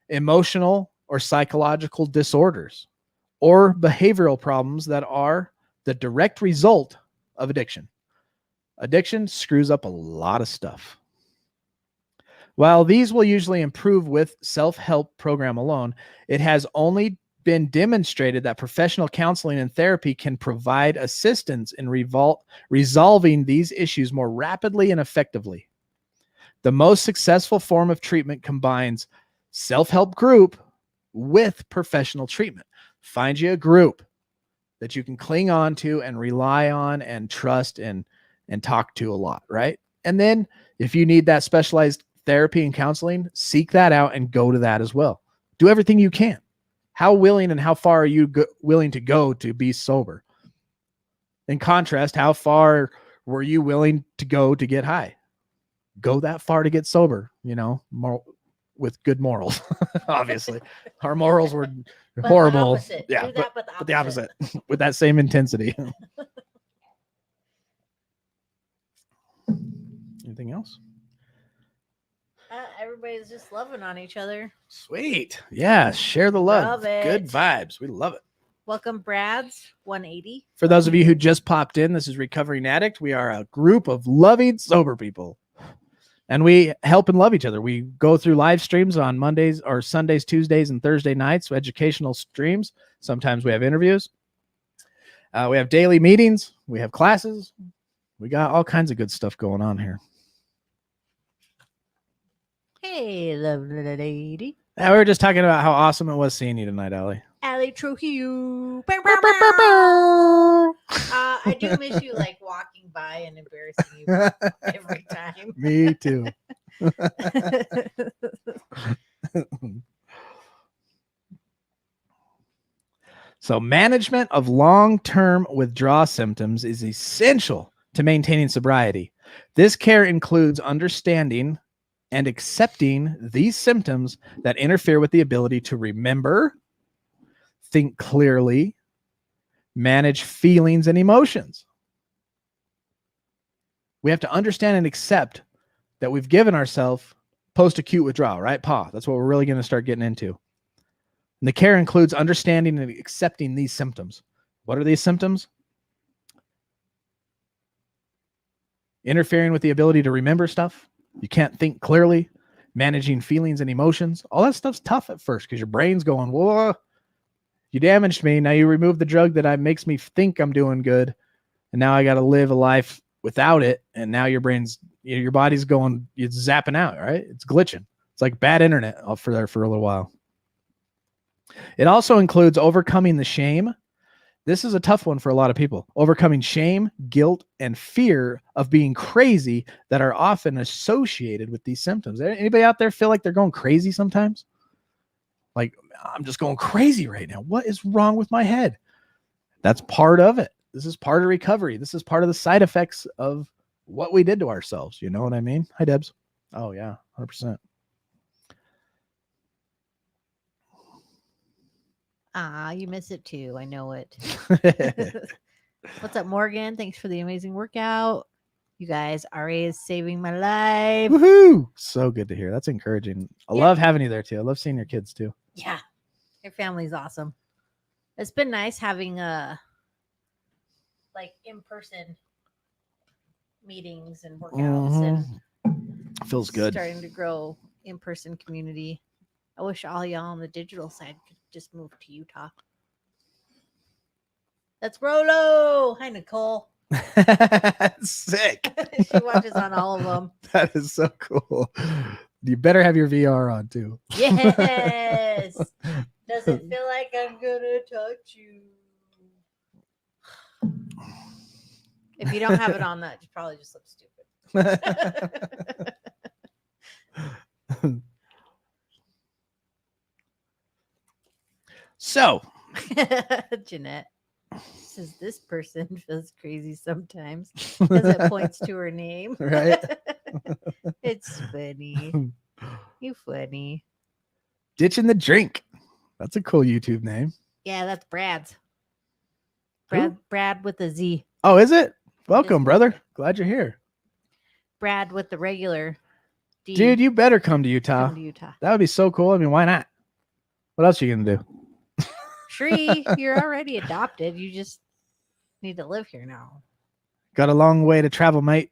emotional or psychological disorders, or behavioral problems that are the direct result of addiction. Addiction screws up a lot of stuff. While these will usually improve with self-help program alone, it has only been demonstrated that professional counseling and therapy can provide assistance in resolving these issues more rapidly and effectively. The most successful form of treatment combines self-help group with professional treatment. Find you a group that you can cling on to and rely on and trust and talk to a lot, right? And then if you need that specialized therapy and counseling, seek that out and go to that as well. Do everything you can. How willing and how far are you willing to go to be sober? In contrast, how far were you willing to go to get high? Go that far to get sober, with good morals. Obviously, our morals were But the horrible. opposite. Yeah, Do that, but but the opposite with that same intensity. Anything else? Everybody's just loving on each other. Sweet. Yeah, share the love. Love it. Good vibes. We love it. Welcome, Brad's 180. For those of you who just popped in, this is Recovering Addict. We are a group of loving, sober people. And we help and love each other. We go through live streams on Mondays or Sundays, Tuesdays, and Thursday nights, so educational streams. Sometimes we have interviews. We have daily meetings. We have classes. We got all kinds of good stuff going on here. Hey, lovely lady. We were just talking about how awesome it was seeing you tonight, Allie. Allie Trujillo. I do miss you, like walking by and embarrassing you every time. Me too. So management of long-term withdrawal symptoms is essential to maintaining sobriety. This care includes understanding and accepting these symptoms that interfere with the ability to remember, think clearly, manage feelings and emotions. We have to understand and accept that we've given ourselves post-acute withdrawal, right? That's what we're really going to start getting into. And the care includes understanding and accepting these symptoms. What are these symptoms? Interfering with the ability to remember stuff. You can't think clearly, managing feelings and emotions. All that stuff's tough at first because your brain's going, whoa, you damaged me. Now you remove the drug that makes me think I'm doing good. And now I got to live a life without it. And now your body's going, it's zapping out, right? It's glitching. It's like bad internet for a little while. It also includes overcoming the shame. This is a tough one for a lot of people. Overcoming shame, guilt, and fear of being crazy that are often associated with these symptoms. Anybody out there feel like they're going crazy sometimes? Like, I'm just going crazy right now. What is wrong with my head? That's part of it. This is part of recovery. This is part of the side effects of what we did to ourselves. You know what I mean? Hi, Debs. Oh, yeah, 100%. You miss it too. I know it. What's up, Morgan? Thanks for the amazing workout. You guys, RA is saving my life. Woohoo! So good to hear. That's encouraging. I Yeah. love having you there too. I love seeing your kids too. Yeah. Your family's awesome. It's been nice having like in-person meetings and workouts and Feels good. starting to grow in-person community. I wish all y'all on the digital side could just move to Utah. That's Rolo. Hi, Nicole. Sick. She watches on all of them. That is so cool. You better have your VR on too. Yes. Doesn't feel like I'm gonna touch you. If you don't have it on, that probably just looks stupid. So, Jeanette says this person feels crazy sometimes because it points to her name. Right? It's funny. You funny. Ditching the drink. That's a cool YouTube name. Yeah, that's Brad's. Who? Brad with a Z. Oh, is it? Welcome, Yes. brother. Glad you're here. Brad with the regular D. Dude, you better come to Utah. Come to Utah. That would be so cool. I mean, why not? What else are you going to do? Shree, you're already adopted. You just need to live here now. Got a long way to travel, mate.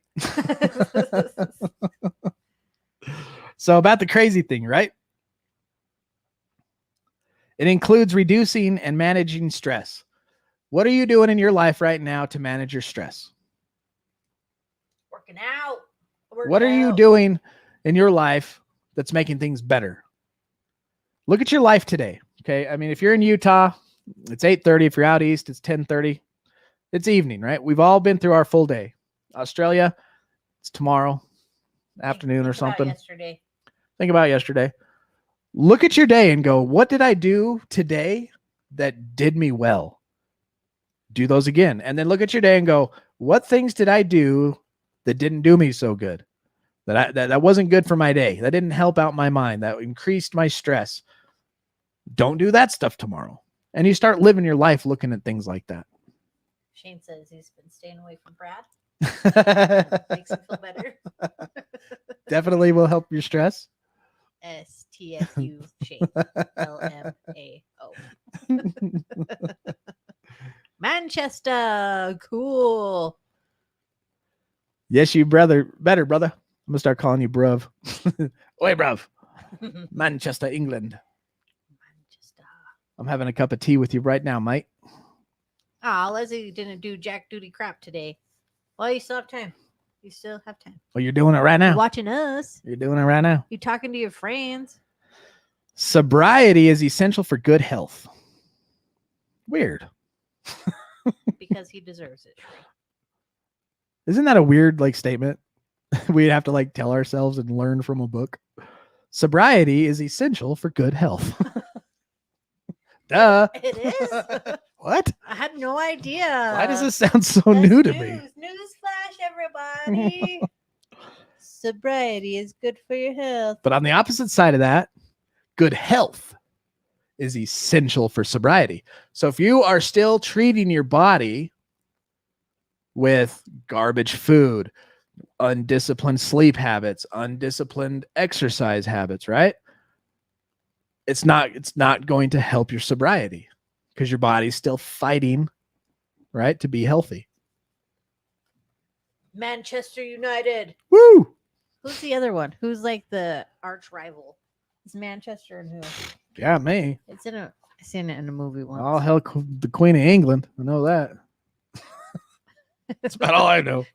So about the crazy thing, right? It includes reducing and managing stress. What are you doing in your life right now to manage your stress? Working out. What are you doing in your life that's making things better? Look at your life today. Okay. I mean, if you're in Utah, it's 8:30. If you're out east, it's 10:30. It's evening, right? We've all been through our full day. Australia, it's tomorrow afternoon or something. Yesterday. Think about yesterday. Look at your day and go, what did I do today that did me well? Do those again. And then look at your day and go, what things did I do that didn't do me so good? That wasn't good for my day. That didn't help out my mind. That increased my stress. Don't do that stuff tomorrow. And you start living your life looking at things like that. Shane says he's been staying away from Brad. Makes him feel better. Definitely will help your stress. STFU Shane. LMAO. Manchester. Cool. Yes, you better, brother. I'm gonna start calling you bruv. Oi, bruv. Manchester, England. Manchester. I'm having a cup of tea with you right now, mate. Ah, Leslie didn't do jack duty crap today. Well, you still have time. You still have time. Well, you're doing it right You're now. watching us. You're doing it right now. You talking to your friends. Sobriety is essential for good health. Weird. Because he deserves it. Isn't that a weird statement? We'd have to tell ourselves and learn from a book. Sobriety is essential for good health. Duh. It is. What? I had no idea. Why does this sound so That's new to me? Newsflash, everybody. Sobriety is good for your health. But on the opposite side of that, good health is essential for sobriety. So if you are still treating your body with garbage food, undisciplined sleep habits, undisciplined exercise habits, right? It's not going to help your sobriety because your body's still fighting, right, to be healthy. Manchester United. Woo! Who's the other one? Who's the arch rival? It's Manchester and who? Yeah, me. I seen it in a movie once. All hell, the Queen of England. I know that. That's about all I know.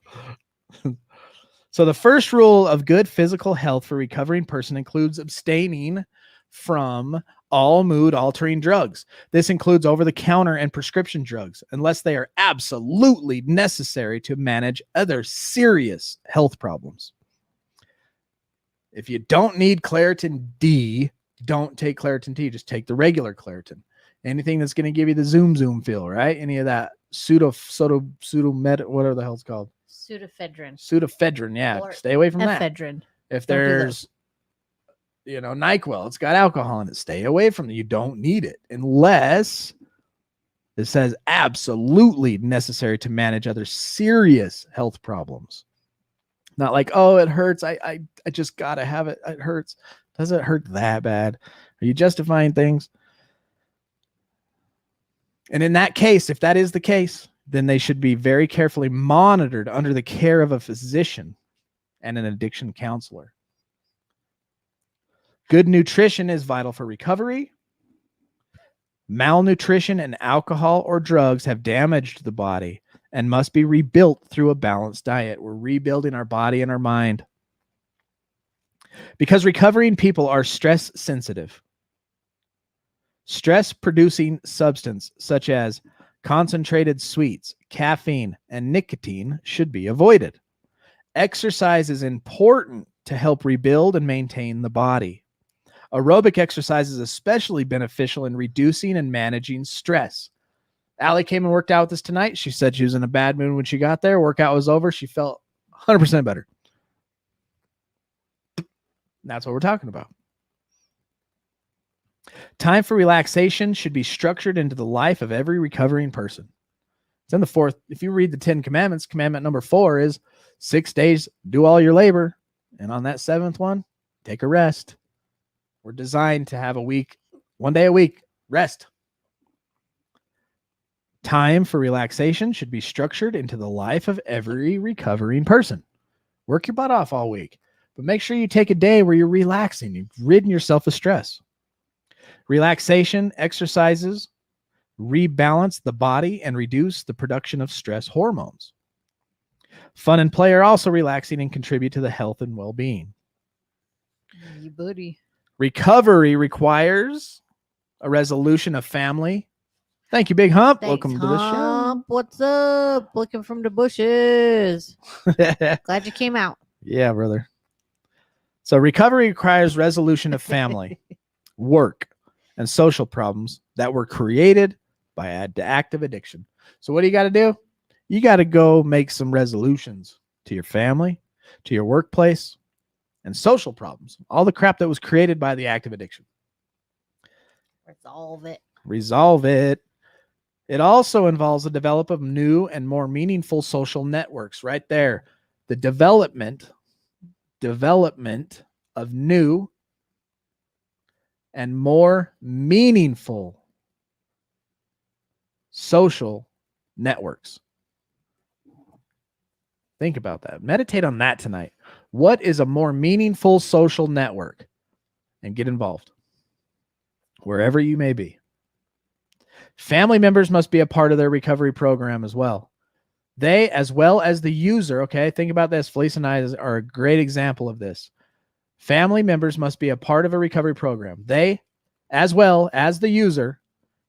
So the first rule of good physical health for a recovering person includes abstaining from all mood-altering drugs. This includes over-the-counter and prescription drugs, unless they are absolutely necessary to manage other serious health problems. If you don't need Claritin D, don't take Claritin D. Just take the regular Claritin. Anything that's going to give you the zoom feel, right? Any of that pseudomed, whatever the hell it's called. Pseudoephedrine, yeah. Or stay away from that. ephedrine. If Don't do there's, NyQuil, it's got alcohol in it. Stay away from it. You don't need it unless it says absolutely necessary to manage other serious health problems. Not like, oh, it hurts. I just gotta have it. It hurts. Does it hurt that bad? Are you justifying things? And in that case, if that is the case, then they should be very carefully monitored under the care of a physician and an addiction counselor. Good nutrition is vital for recovery. Malnutrition and alcohol or drugs have damaged the body and must be rebuilt through a balanced diet. We're rebuilding our body and our mind. Because recovering people are stress sensitive. Stress-producing substance such as concentrated sweets, caffeine, and nicotine should be avoided. Exercise is important to help rebuild and maintain the body. Aerobic exercise is especially beneficial in reducing and managing stress. Allie came and worked out with us tonight. She said she was in a bad mood when she got there. Workout was over. She felt 100% better. That's what we're talking about. Time for relaxation should be structured into the life of every recovering person. It's in the fourth. If you read the 10 commandments, commandment number 4 is 6 days, do all your labor. And on that 7th one, take a rest. We're designed to have a week, 1 day a week, rest. Time for relaxation should be structured into the life of every recovering person. Work your butt off all week, but make sure you take a day where you're relaxing. You've ridden yourself of stress. Relaxation exercises rebalance the body and reduce the production of stress hormones. Fun and play are also relaxing and contribute to the health and well-being. You buddy. Recovery requires a resolution of family. Thank you, Big Hump. Thanks, Welcome to the Hump. What's up? Looking from the bushes. show. Glad you came out. Yeah, brother. So recovery requires resolution of family. work, and social problems that were created by active addiction. So what do you got to do? You got to go make some resolutions to your family, to your workplace, and social problems. All the crap that was created by the active addiction. Resolve it. Resolve it. It also involves the development of new and more meaningful social networks. Right there. The development of new and more meaningful social networks. Think about that. Meditate on that tonight. What is a more meaningful social network? And get involved wherever you may be. Family members must be a part of their recovery program as well. They, as well as the user, okay, think about this. Felice and I are a great example of this. Family members must be a part of a recovery program. They, as well as the user,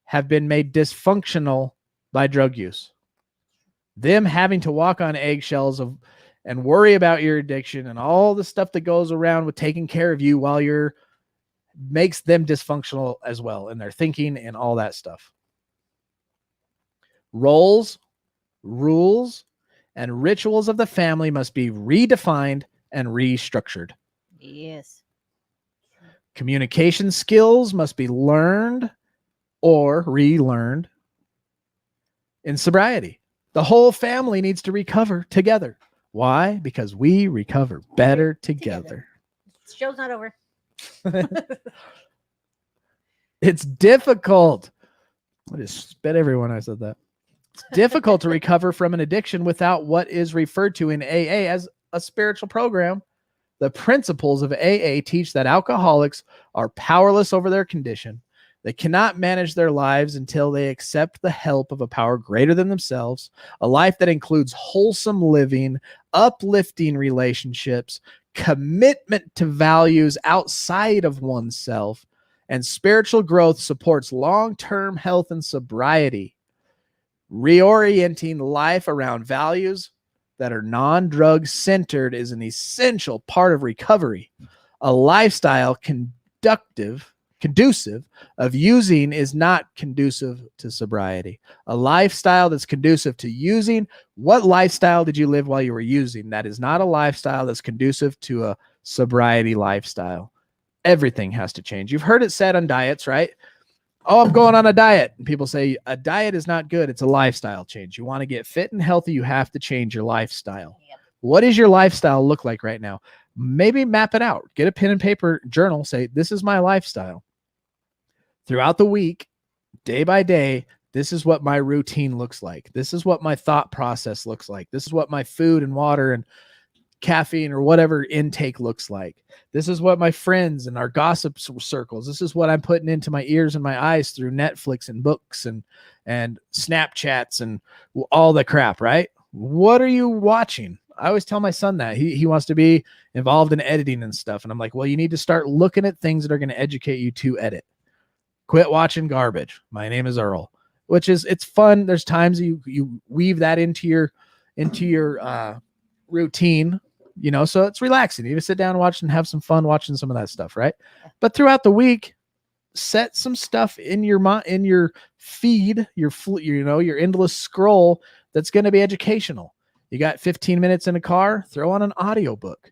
have been made dysfunctional by drug use. Them having to walk on eggshells and worry about your addiction and all the stuff that goes around with taking care of you while you're makes them dysfunctional as well in their thinking and all that stuff. Roles, rules, and rituals of the family must be redefined and restructured. Yes. Communication skills must be learned or relearned in sobriety. The whole family needs to recover together. Why? Because we recover better together. Show's not over. It's difficult. I just spit everyone I said that. It's difficult to recover from an addiction without what is referred to in AA as a spiritual program. The principles of AA teach that alcoholics are powerless over their condition. They cannot manage their lives until they accept the help of a power greater than themselves, a life that includes wholesome living, uplifting relationships, commitment to values outside of oneself, and spiritual growth supports long-term health and sobriety. Reorienting life around values that are non-drug centered is an essential part of recovery. A lifestyle conducive of using is not conducive to sobriety. A lifestyle that's conducive to using, what lifestyle did you live while you were using? That is not a lifestyle that's conducive to a sobriety lifestyle. Everything has to change. You've heard it said on diets, right? Oh, I'm going on a diet. And people say a diet is not good. It's a lifestyle change. You want to get fit and healthy, you have to change your lifestyle. Yep. What does your lifestyle look like right now? Maybe map it out. Get a pen and paper journal. Say, this is my lifestyle. Throughout the week, day by day, this is what my routine looks like. This is what my thought process looks like. This is what my food and water and caffeine or whatever intake looks like. This is what my friends and our gossip circles. This is what I'm putting into my ears and my eyes through Netflix and books and Snapchats and all the crap, right? What are you watching? I always tell my son that he wants to be involved in editing and stuff. And I'm like, well, you need to start looking at things that are going to educate you to edit. Quit watching garbage. My name is Earl, which is, it's fun. There's times you weave that into your routine, you know, so it's relaxing. You just sit down and watch and have some fun watching some of that stuff, right? But throughout the week, set some stuff in your feed, your endless scroll that's going to be educational. You got 15 minutes in a car, throw on an audiobook.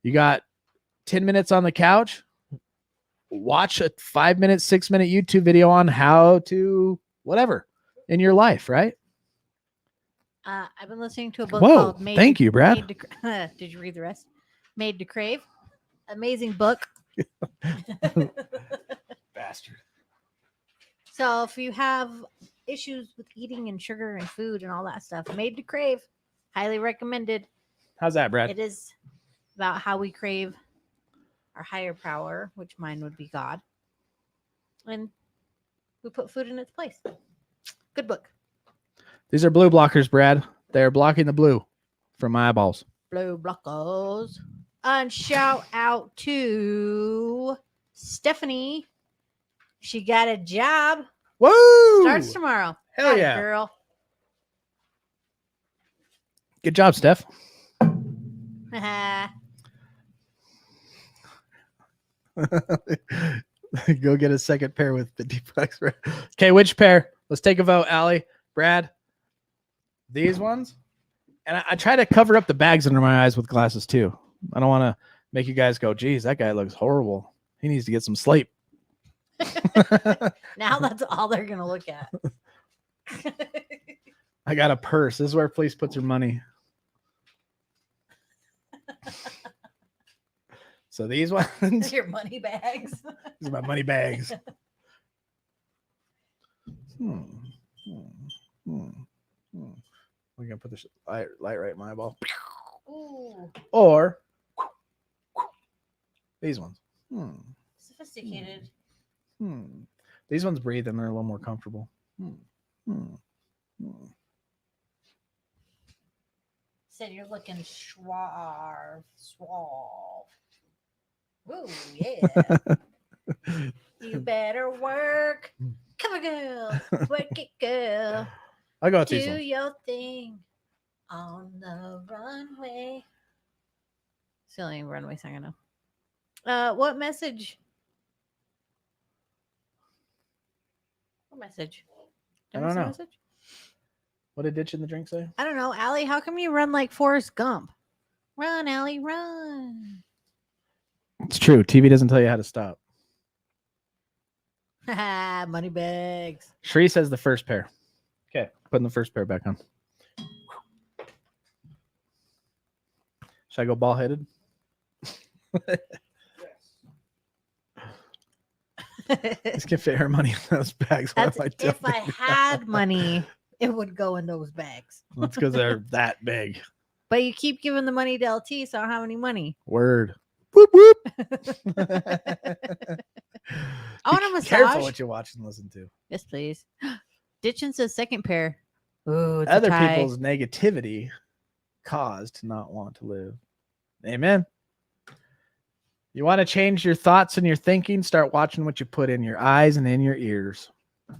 You got 10 minutes on the couch, watch a 5-minute, 6-minute YouTube video on how to whatever in your life, right? I've been listening to a book Whoa, called thank you, Brad. Did you read the rest? Made to Crave. Amazing book. Bastard. So if you have issues with eating and sugar and food and all that stuff, Made to Crave. Highly recommended. How's that, Brad? It is about how we crave our higher power, which mine would be God. And we put food in its place. Good book. These are blue blockers, Brad. They're blocking the blue from my eyeballs. Blue blockers. And shout out to Stephanie. She got a job. Woo! Starts tomorrow. Hell Atta yeah. girl. Good job, Steph. Go get a second pair with $50. Okay, which pair? Let's take a vote, Allie, Brad. These ones? And I try to cover up the bags under my eyes with glasses too. I don't want to make you guys go, geez, that guy looks horrible. He needs to get some sleep. Now that's all they're gonna look at. I got a purse. This is where police puts her money. So these ones, Your money bags. these are my money bags. We're gonna put this light right in my eyeball. Ooh, Or these ones. sophisticated. These ones breathe and they're a little more comfortable. Said you're looking suave. Ooh, yeah. You better work. Come on, girl. Work it, girl. I'll go with these Do ones. your thing on the runway. It's the only runway song I know. What message? What message? I Did don't miss a know. message? What did Ditch in the Drink say? I don't know. Allie, how come you run like Forrest Gump? Run, Allie, run. It's true. TV doesn't tell you how to stop. Haha, money bags. Shree says the first pair. Okay, putting the first pair back on. Should I go ball headed? This can fit her money in those bags. What That's am I doing? if I had money, it would go in those bags. That's because they're that big. But you keep giving the money to LT, so I don't have any money. Word. Whoop whoop. I want a massage. Careful what you watch and listen to. Yes, please. Ditchin says second pair. Ooh, it's Other a tie. people's negativity caused to not want to live. Amen. You want to change your thoughts and your thinking? Start watching what you put in your eyes and in your ears.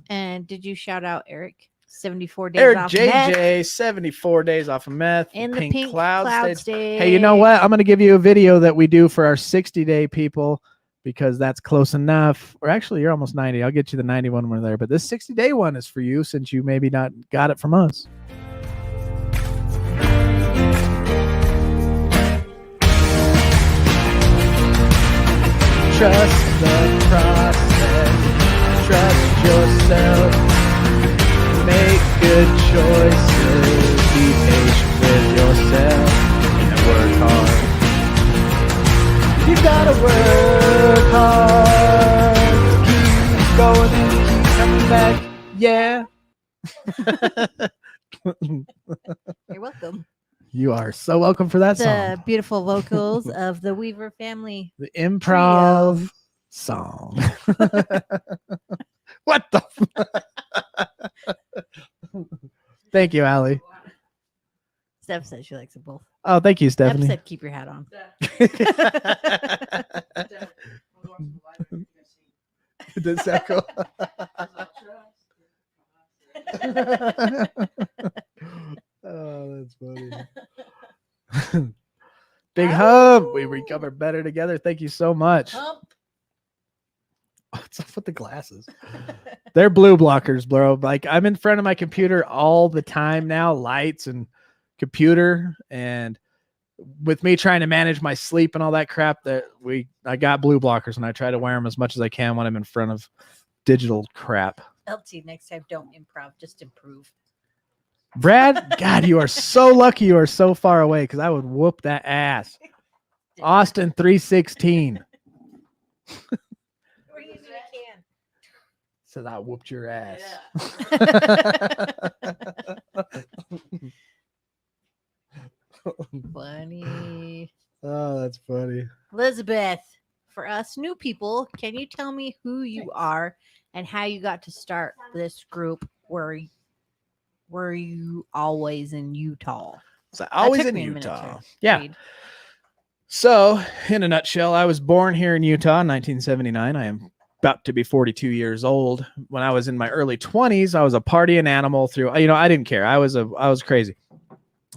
And did you shout out Eric? 74 days Eric off JJ, meth 74 days off of meth. in the pink cloud cloud stage. stage. Hey, you know what? I'm going to give you a video that we do for our 60-day people because that's close enough. Or actually, you're almost 90. I'll get you the 91 when we're there. But this 60-day one is for you since you maybe not got it from us. Trust the process. Trust yourself. Make good choices. Be patient with yourself and work hard. You gotta work hard. Keep going and keep coming back. Yeah. You're welcome. You are so welcome for that The song. beautiful vocals of the Weaver family. The improv song. What the? Thank you, Allie. Steph said she likes them both. Oh, thank you, Steph Stephanie. said keep your hat on. Does that go? Oh, that's funny. Big hug. We recover better together. Thank you so much. Hump. What's up with the glasses? They're blue blockers, bro. Like I'm in front of my computer all the time now, lights and computer, and with me trying to manage my sleep and all that crap, I got blue blockers and I try to wear them as much as I can when I'm in front of digital crap. LT, next time don't improv, just improve. Brad, God, you are so lucky you are so far away because I would whoop that ass. Austin 316 says I whooped your ass. Funny. Oh, that's funny. Elizabeth, for us new people, can you tell me who you are and how you got to start this group? Were you always in Utah? So always took in me a minute Utah. to Yeah. read. So, in a nutshell, I was born here in Utah in 1979. I am about to be 42 years old. When I was in my early 20s, I was a partying animal through, I didn't care. I was crazy.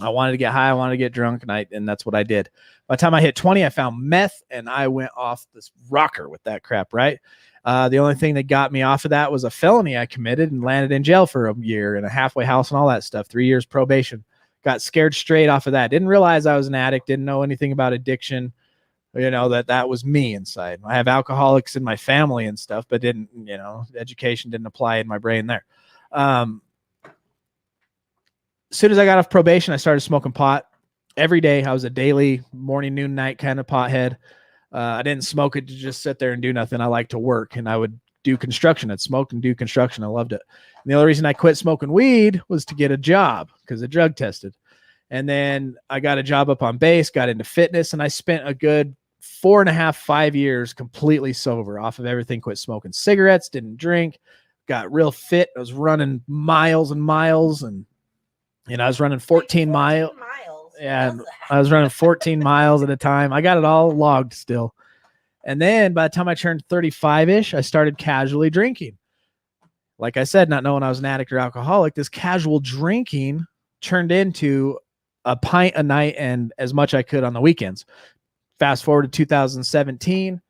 I wanted to get high, I wanted to get drunk, and that's what I did. By the time I hit 20, I found meth and I went off this rocker with that crap, right? The only thing that got me off of that was a felony I committed and landed in jail for a year in a halfway house and all that stuff. 3 years probation. Got scared straight off of that. Didn't realize I was an addict. Didn't know anything about addiction. That was me inside. I have alcoholics in my family and stuff, but didn't, education didn't apply in my brain there. As soon as I got off probation, I started smoking pot every day. I was a daily morning, noon, night kind of pothead. I didn't smoke it to just sit there and do nothing. I like to work, and I would do construction. I'd smoke and do construction. I loved it. And the only reason I quit smoking weed was to get a job because I drug tested. And then I got a job up on base, got into fitness, and I spent a good 4.5, 5 years completely sober off of everything. Quit smoking cigarettes, didn't drink, got real fit. I was running miles and miles, and I was running 14 miles. Yeah, I was running 14 miles at a time. I got it all logged still. And then by the time I turned 35-ish, I started casually drinking. Like I said, not knowing I was an addict or alcoholic, this casual drinking turned into a pint a night and as much I could on the weekends. Fast forward to 2017,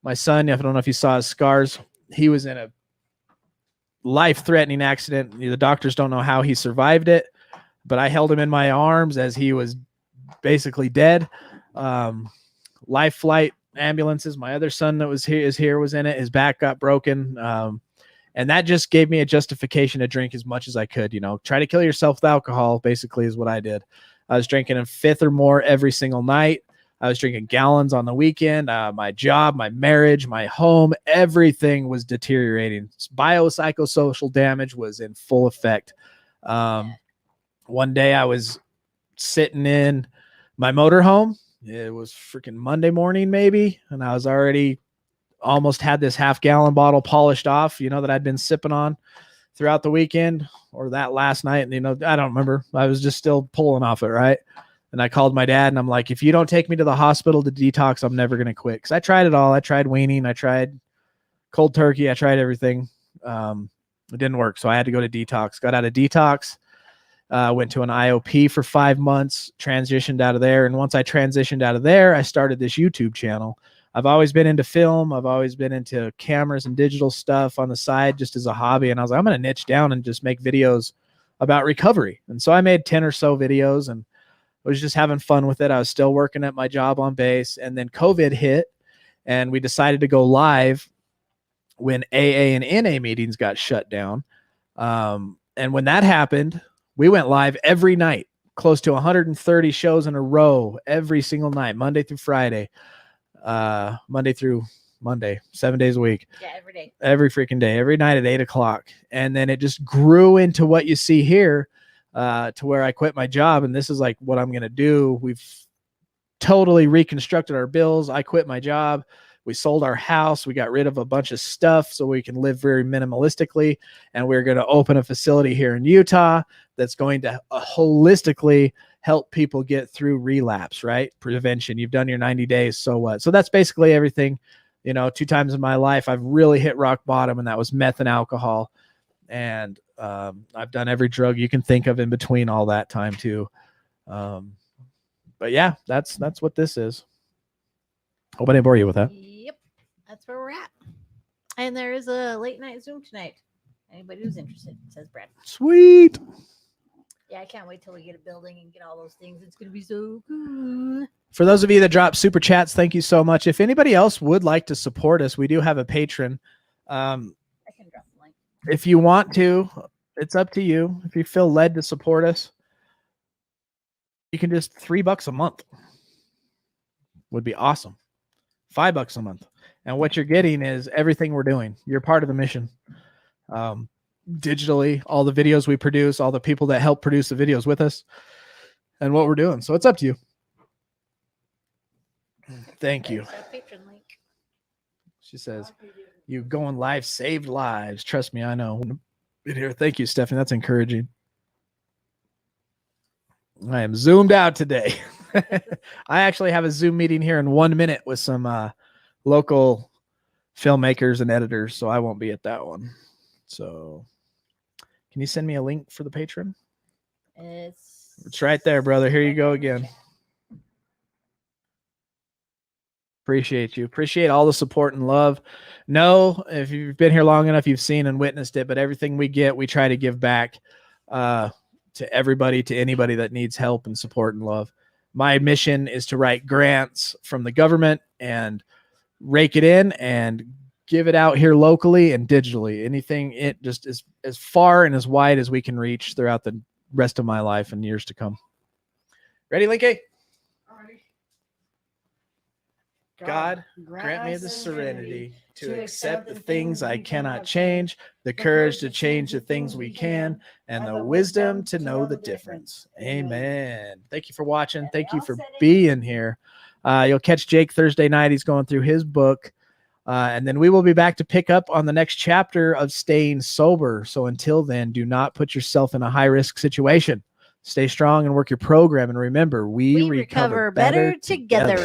my son, I don't know if you saw his scars, he was in a life-threatening accident. The doctors don't know how he survived it, but I held him in my arms as he was basically dead. Life flight ambulances. My other son that was here was in it. His back got broken. And that just gave me a justification to drink as much as I could. Try to kill yourself with alcohol, basically, is what I did. I was drinking a fifth or more every single night. I was drinking gallons on the weekend. My job, my marriage, my home, everything was deteriorating. Biopsychosocial damage was in full effect. One day I was sitting in my motorhome. It was freaking Monday morning maybe, and I was already almost had this half-gallon bottle polished off, that I'd been sipping on throughout the weekend or that last night. And, I don't remember. I was just still pulling off it, right? And I called my dad and I'm like, if you don't take me to the hospital to detox, I'm never going to quit. Because I tried it all. I tried weaning. I tried cold turkey. I tried everything. It didn't work. So I had to go to detox. Got out of detox. Went to an IOP for 5 months, transitioned out of there. And once I transitioned out of there, I started this YouTube channel. I've always been into film. I've always been into cameras and digital stuff on the side just as a hobby. And I was like, I'm going to niche down and just make videos about recovery. And so I made 10 or so videos and I was just having fun with it. I was still working at my job on base. And then COVID hit and we decided to go live when AA and NA meetings got shut down. And when that happened, we went live every night, close to 130 shows in a row, every single night, Monday through Friday, Monday through Monday, 7 days a week. Yeah, every day. Every freaking day, every night at 8 o'clock. And then it just grew into what you see here, to where I quit my job. And this is like what I'm going to do. We've totally reconstructed our bills. I quit my job. We sold our house. We got rid of a bunch of stuff so we can live very minimalistically. And we're going to open a facility here in Utah that's going to holistically help people get through relapse, right? Prevention. You've done your 90 days. So what? So that's basically everything. 2 times in my life, I've really hit rock bottom, and that was meth and alcohol. And I've done every drug you can think of in between all that time too. But yeah, that's what this is. Hope I didn't bore you with that. Yep. That's where we're at. And there is a late night Zoom tonight. Anybody who's interested, says Brad. Sweet. Yeah, I can't wait till we get a building and get all those things. It's going to be so good. For those of you that drop super chats, thank you so much. If anybody else would like to support us, we do have a patron. I can drop the link. If you want to, it's up to you. If you feel led to support us, you can just $3 a month. Would be awesome. $5 a month. And what you're getting is everything we're doing. You're part of the mission. Digitally, all the videos we produce, all the people that help produce the videos with us, and what we're doing. So it's up to you. Thank you. Patron link. She says, you going live saved lives. Trust me, I know. In here. Thank you, Stephanie. That's encouraging. I am zoomed out today. I actually have a Zoom meeting here in 1 minute with some local filmmakers and editors, so I won't be at that one. So can you send me a link for the patron? It's right there, brother. Here you go again. Appreciate you. Appreciate all the support and love. No, if you've been here long enough, you've seen and witnessed it, but everything we get, we try to give back to everybody, to anybody that needs help and support and love. My mission is to write grants from the government and rake it in and give it out here locally and digitally. Anything, it just is as far and as wide as we can reach throughout the rest of my life and years to come. Ready, Linky? God, grant me the serenity to accept the things I cannot change, the courage to change the things we can, and the wisdom to know the difference. Amen. Thank you for watching. Thank you for being here. You'll catch Jake Thursday night. He's going through his book. And then we will be back to pick up on the next chapter of staying sober. So until then, do not put yourself in a high-risk situation. Stay strong and work your program. And remember, we recover better together.